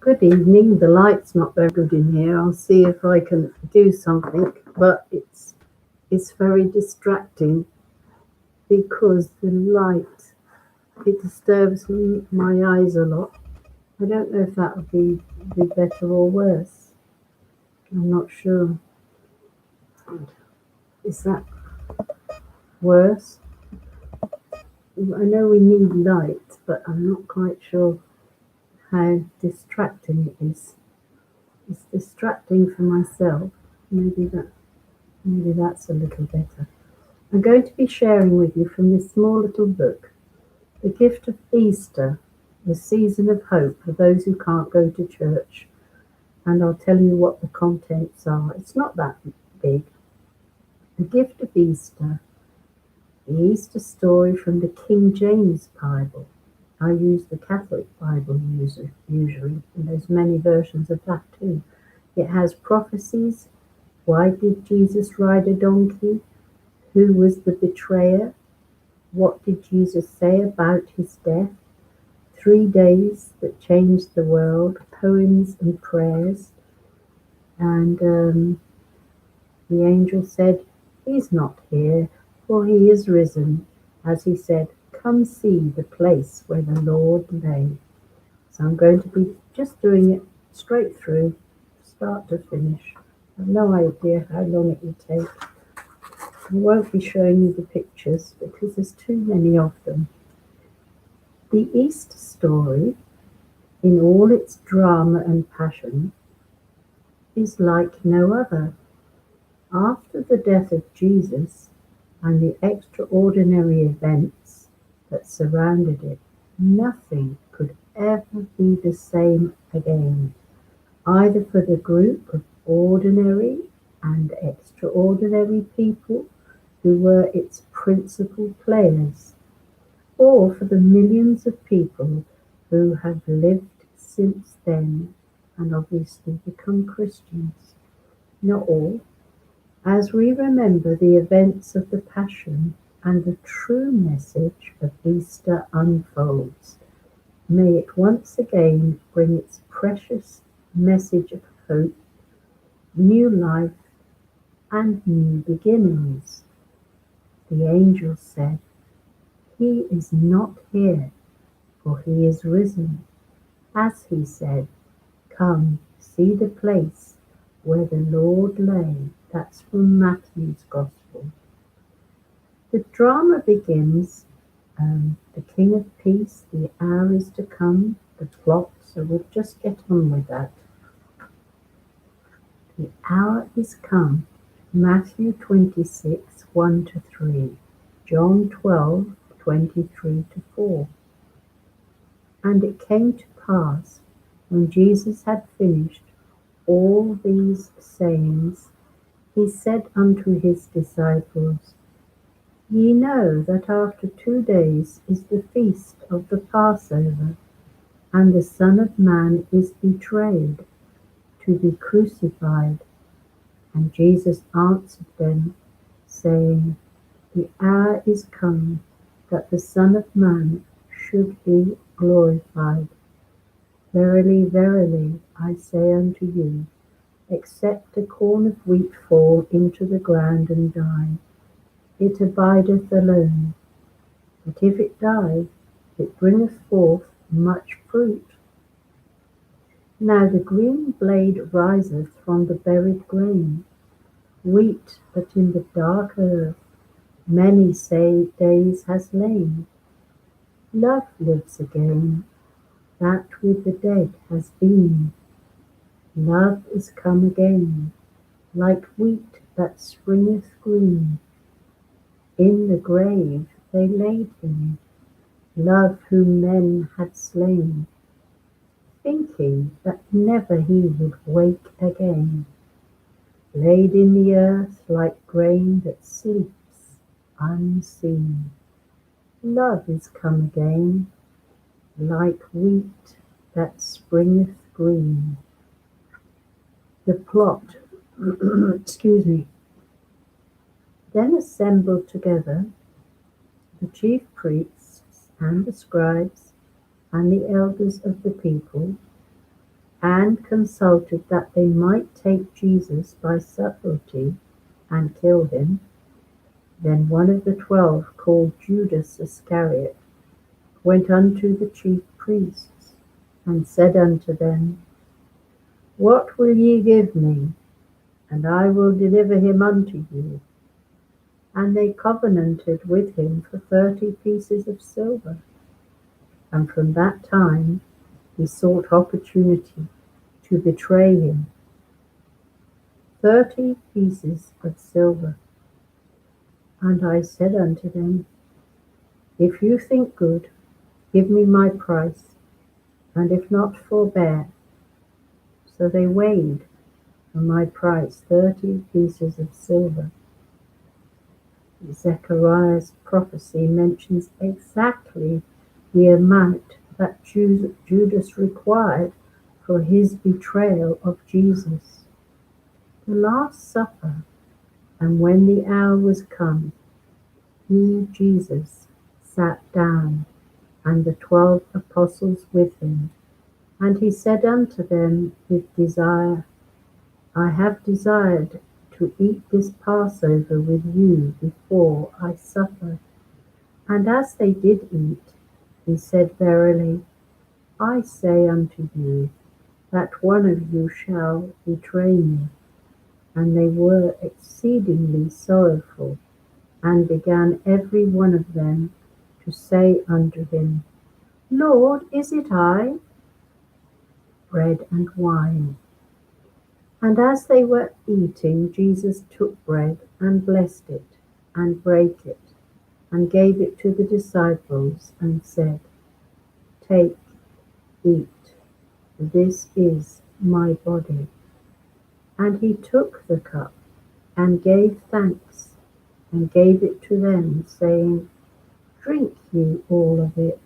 Good evening. The light's not very good in here. I'll see if I can do something, but it's very distracting because the light it disturbs my eyes a lot. I don't know if that would be better or worse. I'm not sure. Is that worse? I know we need light, but I'm not quite sure how distracting it is. It's distracting for myself. Maybe that maybe that's a little better. I'm going to be sharing with you from this small little book, The Gift of Easter, the season of hope for those who can't go to church. And I'll tell you what the contents are. It's not that big. The Gift of Easter, the Easter story from the King James Bible. I use the Catholic Bible usually, and there's many versions of that too. It has prophecies. Why did Jesus ride a donkey? Who was the betrayer? What did Jesus say about his death? 3 days that changed the world, poems and prayers. And the angel said, He's not here, for he is risen. As he said, Come see the place where the Lord lay. So I'm going to be just doing it straight through, start to finish. I have no idea how long it will take. I won't be showing you the pictures because there's too many of them. The Easter story, in all its drama and passion, is like no other. After the death of Jesus and the extraordinary events that surrounded it, nothing could ever be the same again, either for the group of ordinary and extraordinary people who were its principal players, or for the millions of people who have lived since then and obviously become Christians. Not all. As we remember the events of the Passion and the true message of Easter unfolds, may it once again bring its precious message of hope, new life, and new beginnings. The angel said, He is not here, for he is risen. As he said, Come, see the place where the Lord lay. That's from Matthew's Gospel. The drama begins. The King of Peace, the hour is to come, the plot, so we'll just get on with that. The hour is come. Matthew 26, 1 to 3. John 12, 23 to 4. And it came to pass, when Jesus had finished all these sayings, he said unto his disciples, Ye know that after 2 days is the feast of the Passover, and the Son of Man is betrayed, to be crucified. And Jesus answered them, saying, The hour is come, that the Son of Man should be glorified. Verily, verily, I say unto you, except a corn of wheat fall into the ground and die, it abideth alone. But if it die, it bringeth forth much fruit. Now the green blade riseth from the buried grain, wheat that in the dark earth many days has lain. Love lives again, that with the dead has been. Love is come again, like wheat that springeth green. In the grave they laid him, Love whom men had slain, thinking that never he would wake again. Laid in the earth like grain that sleeps unseen. Love is come again, like wheat that springeth green. The plot, excuse me, then assembled together the chief priests and the scribes and the elders of the people, and consulted that they might take Jesus by subtlety and kill him. Then one of the 12, called Judas Iscariot, went unto the chief priests, and said unto them, What will ye give me? And I will deliver him unto you. And they covenanted with him for 30 pieces of silver. And from that time he sought opportunity to betray him. 30 pieces of silver. And I said unto them, If you think good, give me my price, and if not, forbear. So they weighed for my price 30 pieces of silver. Zechariah's prophecy mentions exactly the amount that Judas required for his betrayal of Jesus. The Last Supper, and when the hour was come, he, Jesus, sat down, and the 12 apostles with him. And he said unto them with desire, I have desired to eat this Passover with you before I suffer. And as they did eat, he said, Verily, I say unto you, that one of you shall betray me. And they were exceedingly sorrowful, and began every one of them to say unto him, Lord, is it I? Bread and wine. And as they were eating, Jesus took bread and blessed it, and brake it, and gave it to the disciples, and said, Take, eat, this is my body. And he took the cup, and gave thanks, and gave it to them, saying, Drink ye all of it,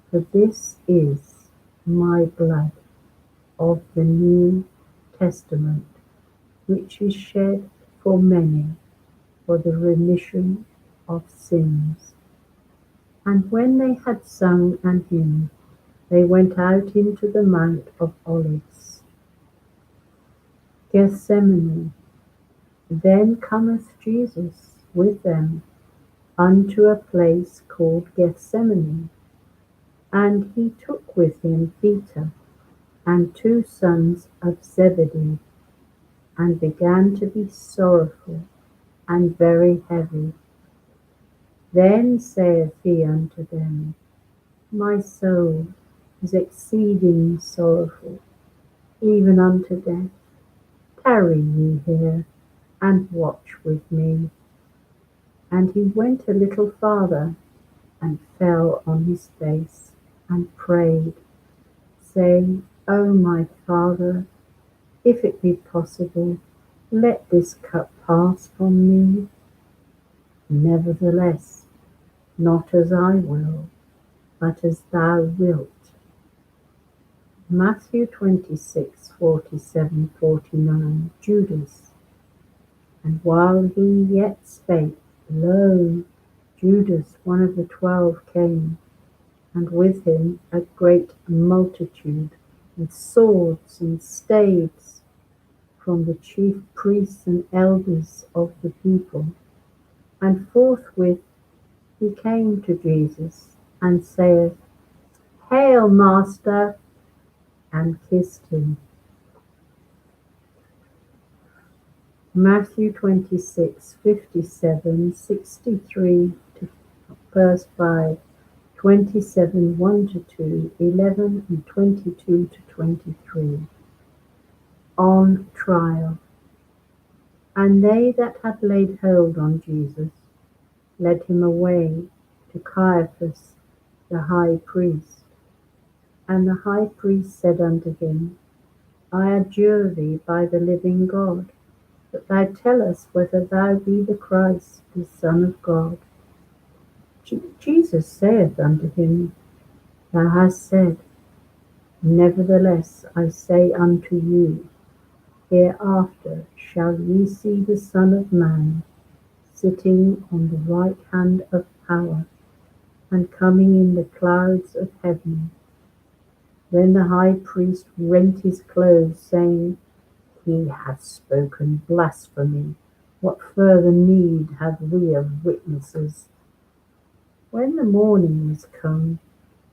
for this is my blood of the New Testament, which is shed for many for the remission of sins. And when they had sung an hymn, they went out into the Mount of Olives. Gethsemane. Then cometh Jesus with them unto a place called Gethsemane, and he took with him Peter and 2 sons of Zebedee, and began to be sorrowful and very heavy. Then saith he unto them, My soul is exceeding sorrowful, even unto death. Tarry ye here, and watch with me. And he went a little farther, and fell on his face, and prayed, saying, O my Father, if it be possible, let this cup pass from me. Nevertheless, not as I will, but as thou wilt. Matthew 26:47-49. Judas. And while he yet spake, lo, Judas, one of the 12, came, and with him a great multitude, with swords and staves, from the chief priests and elders of the people. And forthwith he came to Jesus, and saith, Hail, Master, and kissed him. Matthew 26:57-63 to verse 5, 27, 1-2, 11, and 22-23. On trial. And they that had laid hold on Jesus led him away to Caiaphas the high priest. And the high priest said unto him, I adjure thee by the living God, that thou tell us whether thou be the Christ, the Son of God. Jesus saith unto him, Thou hast said. Nevertheless I say unto you, hereafter shall ye see the Son of Man sitting on the right hand of power, and coming in the clouds of heaven. Then the high priest rent his clothes, saying, "He hath spoken blasphemy. What further need have we of witnesses?" When the morning was come,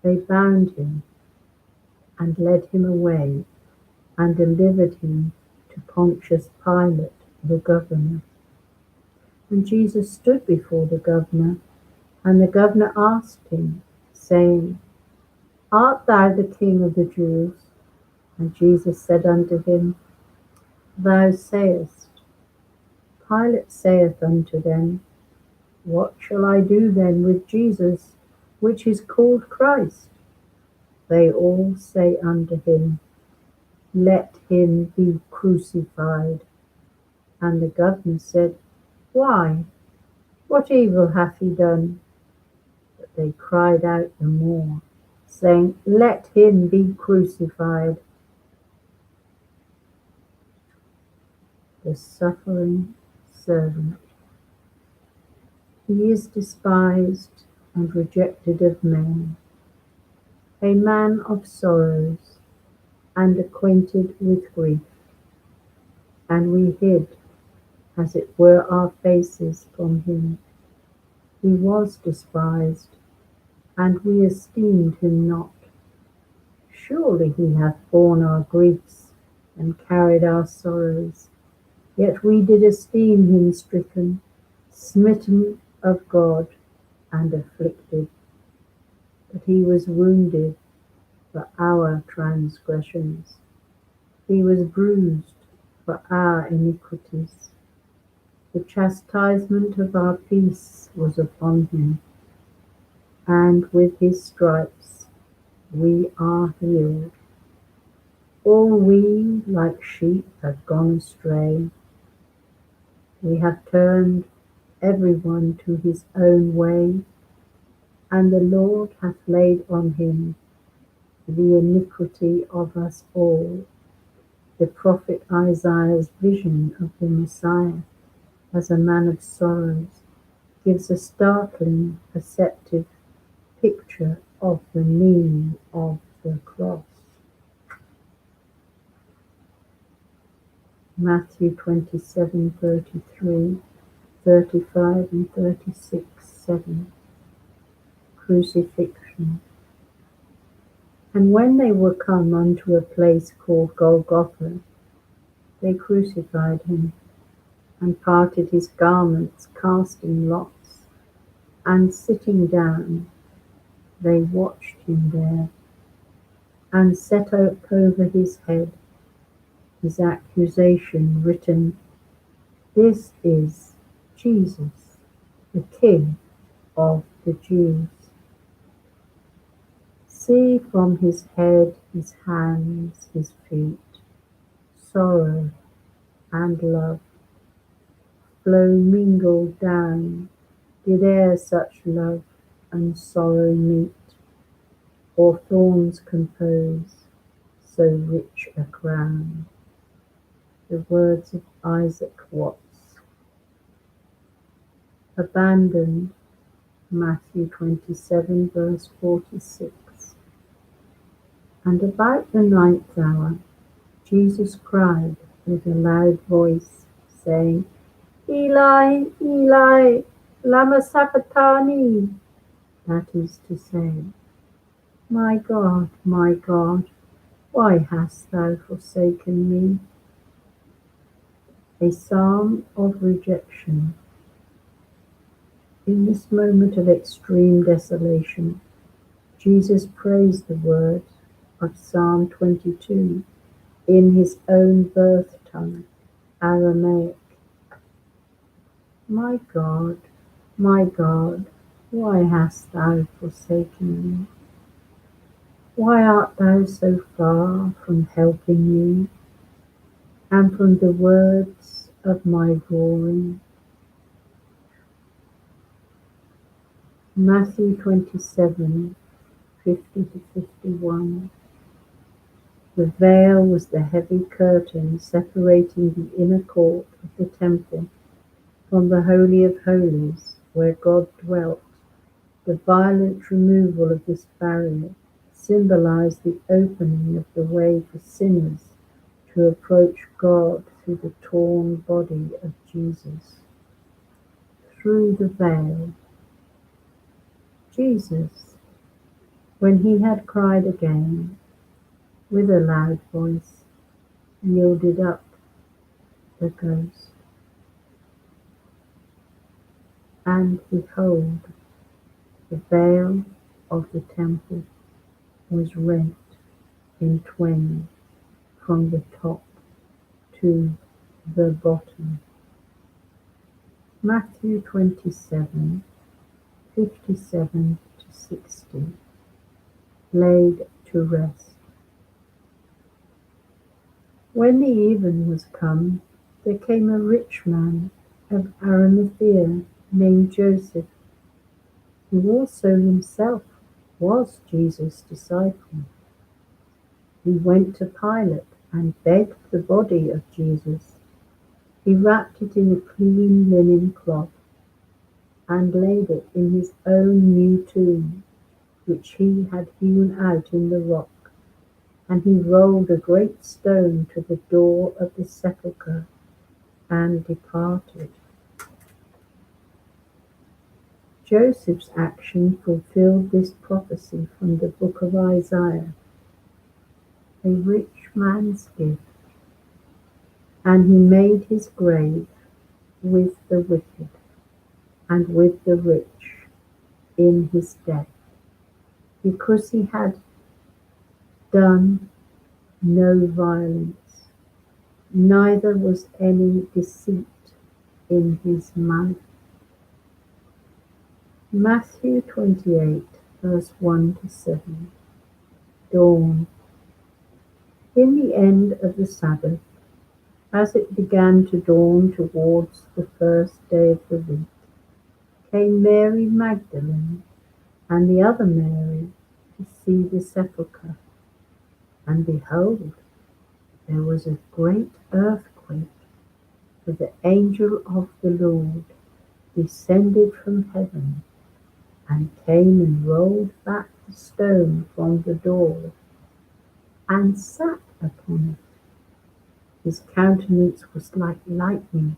they bound him and led him away and delivered him to Pontius Pilate, the governor. And Jesus stood before the governor, and the governor asked him, saying, "Art thou the King of the Jews?" And Jesus said unto him, "Thou sayest." Pilate saith unto them, "What shall I do then with Jesus, which is called Christ?" They all say unto him, "Let him be crucified." And the governor said, "Why? What evil hath he done?" But they cried out the more, saying, "Let him be crucified." The suffering servant. He is despised and rejected of men, a man of sorrows and acquainted with grief. And we hid, as it were, our faces from him. He was despised, and we esteemed him not. Surely he hath borne our griefs and carried our sorrows. Yet we did esteem him stricken, smitten of God, and afflicted. But he was wounded for our transgressions. He was bruised for our iniquities. The chastisement of our peace was upon him, and with his stripes we are healed. All we like sheep have gone astray. We have turned every one to his own way, and the Lord hath laid on him the iniquity of us all. The prophet Isaiah's vision of the Messiah as a man of sorrows gives a startling, perceptive picture of the meaning of the cross. Matthew 27:33, 35 and 36, 7. Crucifixion. And when they were come unto a place called Golgotha, they crucified him, and parted his garments, casting lots, and sitting down, they watched him there, and set up over his head his accusation written, "This is Jesus, the King of the Jews." See from his head, his hands, his feet, sorrow and love flow mingled down. Did e'er such love and sorrow meet, or thorns compose so rich a crown? The words of Isaac Watts. Abandoned, Matthew 27 verse 46. And about the 9th hour Jesus cried with a loud voice, saying, "Eli, Eli, lama sabachthani," that is to say, my God, why hast thou forsaken me?" A psalm of rejection. In this moment of extreme desolation, Jesus prays the words of Psalm 22 in his own birth tongue, Aramaic. My God, why hast thou forsaken me? Why art thou so far from helping me, and from the words of my roaring? Matthew 27, 50 to 51. The veil was the heavy curtain separating the inner court of the temple from the Holy of Holies, where God dwelt. The violent removal of this barrier symbolize the opening of the way for sinners to approach God through the torn body of Jesus. Through the veil. Jesus, when he had cried again, with a loud voice, yielded up the ghost. And behold, the veil of the temple was rent in twain from the top to the bottom. Matthew 27, 57 to 60. Laid to rest. When the even was come, there came a rich man of Arimathea named Joseph, who also himself was Jesus' disciple. He went to Pilate and begged the body of Jesus. He wrapped it in a clean linen cloth and laid it in his own new tomb, which he had hewn out in the rock. And he rolled a great stone to the door of the sepulchre and departed. Joseph's action fulfilled this prophecy from the book of Isaiah. A rich man's gift, and he made his grave with the wicked and with the rich in his death, because he had done no violence, neither was any deceit in his mouth. Matthew 28, verse 1 to 7. Dawn. In the end of the Sabbath, as it began to dawn towards the first day of the week, came Mary Magdalene and the other Mary to see the sepulchre. And behold, there was a great earthquake, for the angel of the Lord descended from heaven and came and rolled back the stone from the door and sat upon it. His countenance was like lightning,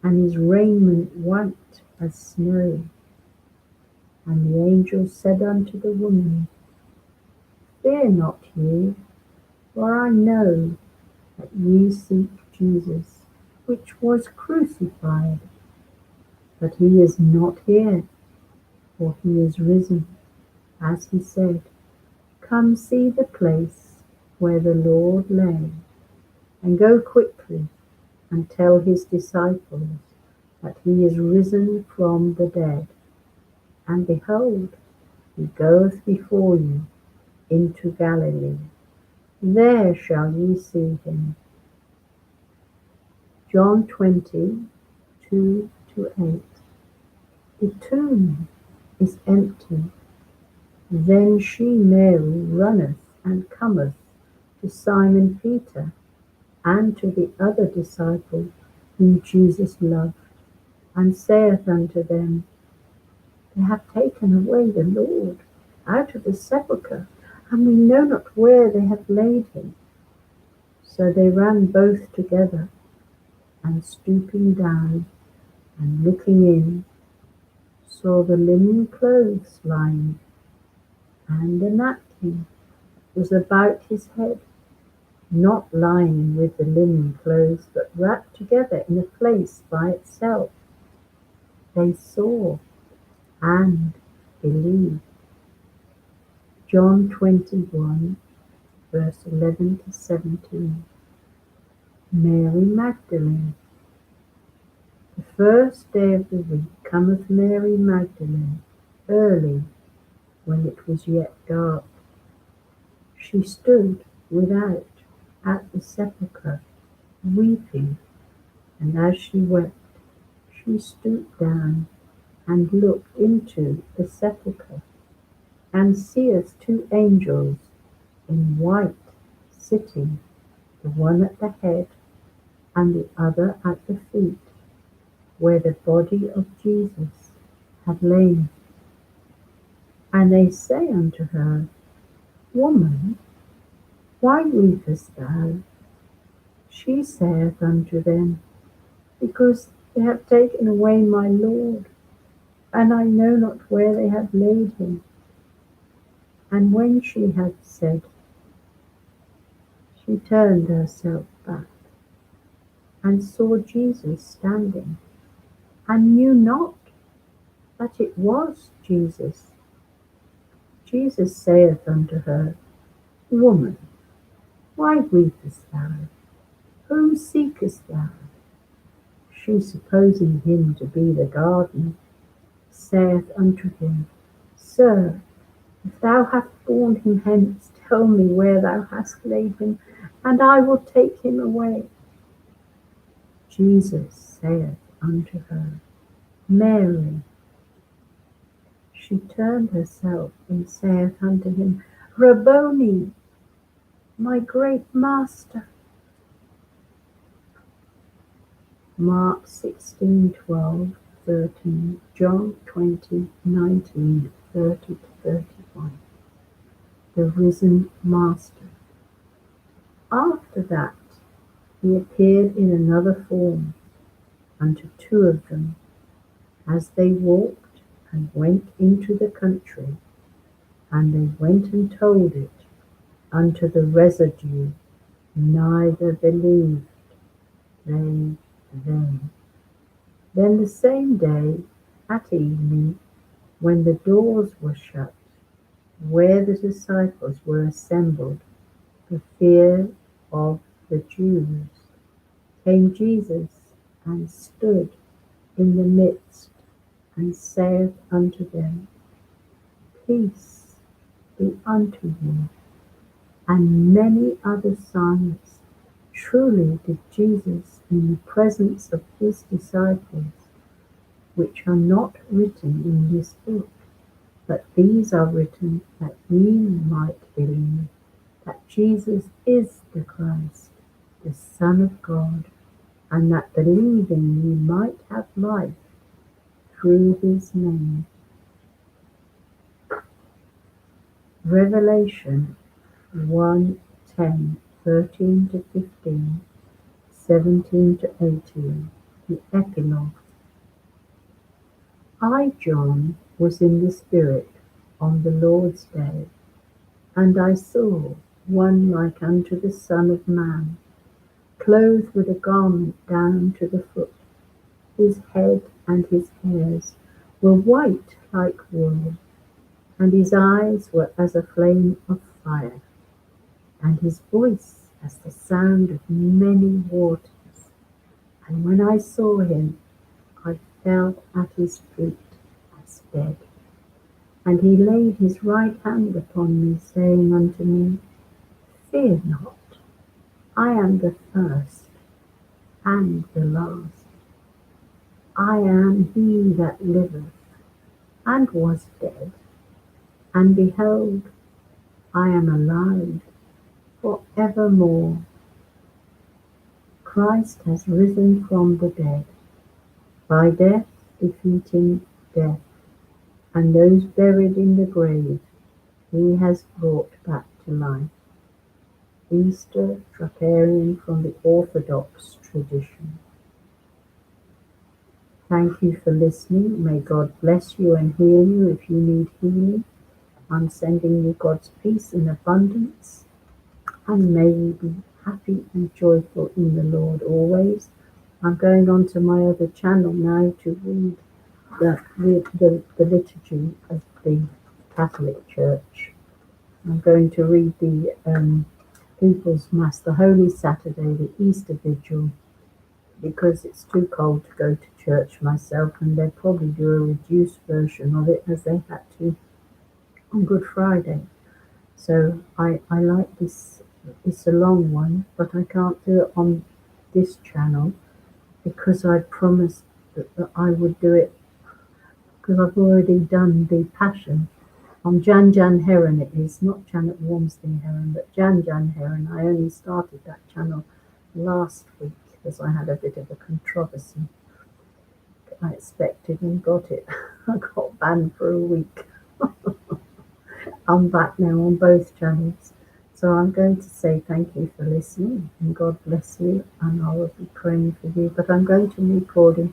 and his raiment white as snow. And the angel said unto the woman, Fear not ye, for I know that ye seek Jesus, which was crucified. But he is not here, for he is risen, as he said. Come see the place where the Lord lay, and go quickly and tell his disciples that he is risen from the dead. And behold, he goeth before you into Galilee. There shall ye see him. John 20, 2 to 8. The tomb is empty. Then she, Mary, runneth and cometh to Simon Peter and to the other disciple whom Jesus loved, and saith unto them, They have taken away the Lord out of the sepulchre, and we know not where they have laid him. So they ran both together, and stooping down and looking in, saw the linen clothes lying, and a napkin was about his head, not lying with the linen clothes, but wrapped together in a place by itself. They saw and believed. John 21, verse 11 to 17. Mary Magdalene. The first day of the week cometh Mary Magdalene early, when it was yet dark. She stood without at the sepulchre, weeping, and as she wept, she stooped down and looked into the sepulchre, and seeth two angels in white sitting, the one at the head and the other at the feet, where the body of Jesus had lain. And they say unto her, Woman, why weepest thou? She saith unto them, Because they have taken away my Lord, and I know not where they have laid him. And when she had said, she turned herself back, and saw Jesus standing, and knew not that it was Jesus. Jesus saith unto her, Woman, why weepest thou? Whom seekest thou? She, supposing him to be the gardener, saith unto him, Sir, if thou hast borne him hence, tell me where thou hast laid him, and I will take him away. Jesus saith unto her, Mary. She turned herself and saith unto him, Rabboni, my great master. Mark 16:12-13, John 20:19-30-31. The risen Master. After that, he appeared in another form unto two of them, as they walked and went into the country, and they went and told it unto the residue, neither believed they them. Then the same day at evening, when the doors were shut, where the disciples were assembled, for fear of the Jews, came Jesus and stood in the midst, and saith unto them, Peace be unto you. And many other signs truly did Jesus in the presence of his disciples, which are not written in this book, but these are written that ye might believe that Jesus is the Christ, the Son of God, and that believing ye might have life through his name. Revelation 1:10, 13-15, 17-18, the epilogue. I, John, was in the Spirit on the Lord's day, and I saw one like unto the Son of Man, clothed with a garment down to the foot. His head and his hairs were white like wool, and his eyes were as a flame of fire, and his voice as the sound of many waters. And when I saw him, I fell at his feet as dead. And he laid his right hand upon me, saying unto me, Fear not, I am the first and the last. I am he that liveth, and was dead, and behold, I am alive for evermore. Christ has risen from the dead, by death defeating death, and those buried in the grave he has brought back to life. Easter Troparion from the Orthodox tradition. Thank you for listening. May God bless you and heal you if you need healing. I'm sending you God's peace in abundance, and may you be happy and joyful in the Lord always. I'm going on to my other channel now to read the liturgy of the Catholic Church. I'm going to read the People's Mass, the Holy Saturday, the Easter Vigil, because it's too cold to go to church myself, and they'll probably do a reduced version of it as they had to on Good Friday. So I like this. It's a long one, but I can't do it on this channel because I promised that I would do it, because I've already done the Passion on Walmsley-Heron. It is not Janet Walmsley-Heron, but Walmsley-Heron. I only started that channel last week because I had a bit of a controversy. I expected and got it. I got banned for a week. I'm back now on both channels. So I'm going to say thank you for listening and God bless you, and I will be praying for you. But I'm going to be recording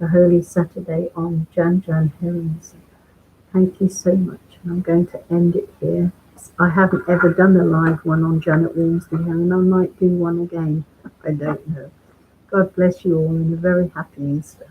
the Holy Saturday on Heron's. Thank you so much. And I'm going to end it here. I haven't ever done a live one on Janet Walmsley-Heron. I might do one again. I don't know. God bless you all and a very happy Easter.